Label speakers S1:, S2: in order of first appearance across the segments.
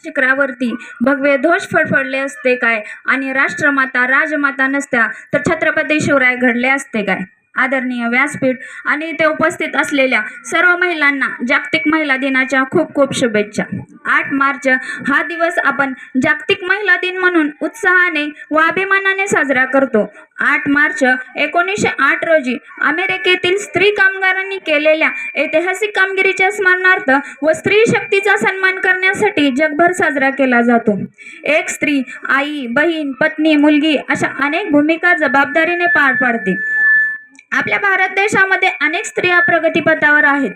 S1: शिखरावरती भगवे ध्वज फडफडले असते काय, आणि राष्ट्रमाता राजमाता नसत्या तर छत्रपती शिवराय घडले असते काय. आदरणीय व्यासपीठ आणि इथे उपस्थित असलेल्या सर्व महिलांना जागतिक महिला दिनाच्या खूप खूप शुभेच्छा. 8 मार्च हा दिवस आपण जागतिक महिला दिन म्हणून उत्साहाने व अभिमानाने साजरा करतो. 8 मार्च 1908 रोजी अमेरिकेतील स्त्री कामगारांनी केलेल्या ऐतिहासिक कामगिरीच्या स्मरणार्थ व स्त्री शक्तीचा सन्मान करण्यासाठी जगभर साजरा केला जातो. एक स्त्री आई, बहीण, पत्नी, मुलगी अशा अनेक भूमिका जबाबदारीने पार पाडते. आपल्या भारत देशामध्ये अनेक स्त्रिया प्रगतीपथावर आहेत.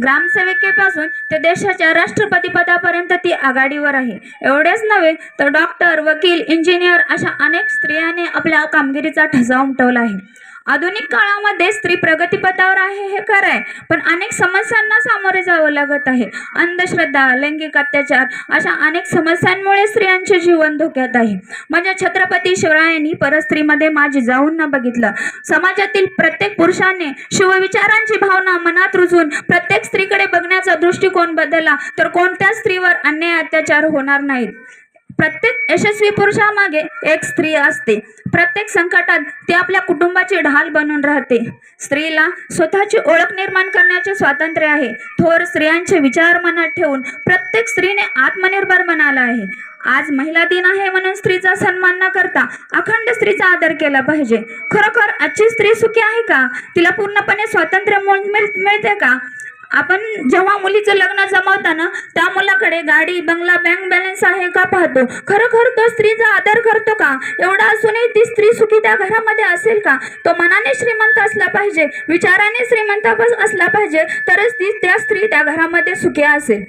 S1: ग्रामसेविकेपासून ते देशाच्या राष्ट्रपती पदापर्यंत ती आघाडीवर आहे. एवढेच नव्हे तर डॉक्टर, वकील, इंजिनियर अशा अनेक स्त्रियांनी आपल्या कामगिरीचा ठसा उमटवला आहे. आधुनिक काळामध्ये स्त्री प्रगतीपथावर आहे हे खरं आहे, पण अनेक समस्यांना सामोरे जावं लागत आहे. अंधश्रद्धा, लैंगिक अत्याचार अशा अनेक समस्यांमुळे स्त्रियांचे जीवन धोक्यात आहे. म्हणजे छत्रपती शिवरायांनी परस्त्रीमध्ये माझी जाऊन न बघितलं. समाजातील प्रत्येक पुरुषाने शिवविचारांची भावना मनात रुजवून प्रत्येक स्त्रीकडे बघण्याचा दृष्टिकोन बदलला तर कोणत्याच स्त्रीवर अन्याय अत्याचार होणार नाहीत. प्रत्येक यशस्वी पुरुषामागे एक स्त्री असते. प्रत्येक संकटात ती आपल्या कुटुंबाची ढाल बनून राहते. स्त्रीला स्वतःची ओळख निर्माण करण्याचे स्वातंत्र्य आहे. थोर स्त्रियांचे विचार मनात ठेवून प्रत्येक स्त्रीने आत्मनिर्भर बनायला आहे. आज महिला दिन आहे म्हणून स्त्रीचा सन्मान न करता अखंड स्त्रीचा आदर केला पाहिजे. खरोखर आजची स्त्री सुखी आहे का? तिला पूर्णपणे स्वातंत्र्य मिळते का? आपण जेव्हा मुलीचं लग्न जमवताना त्या मुलाकडे गाडी, बंगला, बँक बॅलन्स आहे का पाहतो. खरोखर तो स्त्रीचा आदर करतो का? एवढा असूनही ती स्त्री सुखी त्या घरामध्ये असेल का? तो मनाने श्रीमंत असला पाहिजे, विचाराने श्रीमंत असला पाहिजे, तरच त्या स्त्री त्या घरामध्ये सुखी असेल.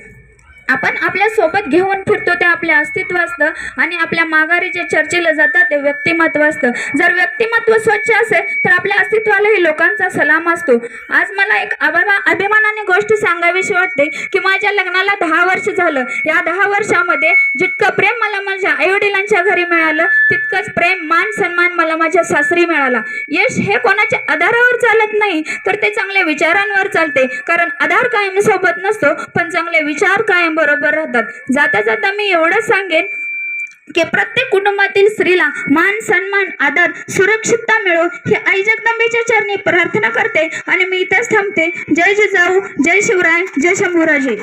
S1: आपण आपल्या सोबत घेऊन फिरतो ते आपले अस्तित्व असतं आणि आपल्या माघारी जे चर्चेला जातं ते व्यक्तिमत्व असतं. जर व्यक्तिमत्व स्वच्छ असेल तर आपल्या अस्तित्वालाही लोकांचा सलाम असतो. आज मला एक अभिमानाने गोष्ट सांगावीशी वाटते की माझ्या लग्नाला 10 वर्ष झालं. या 10 वर्षामध्ये जितकं प्रेम मला माझ्या आईवडिलांच्या घरी मिळालं तितकंच प्रेम, मान, सन्मान मला माझ्या सासरी मिळाला. यश हे कोणाच्या आधारावर चालत नाही तर ते चांगल्या विचारांवर चालते. कारण आधार कायम सोबत नसतो पण चांगले विचार कायम बरोबर राहतात. जाता जाता मी एवढंच सांगेन की प्रत्येक कुटुंबातील स्त्रीला मान, सन्मान, आदर, सुरक्षितता मिळो ही आई जगदंबेच्या चरणी प्रार्थना करते आणि मी इथेच थांबते. जय जिजाऊ, जय शिवराय, जय शंभूराजे.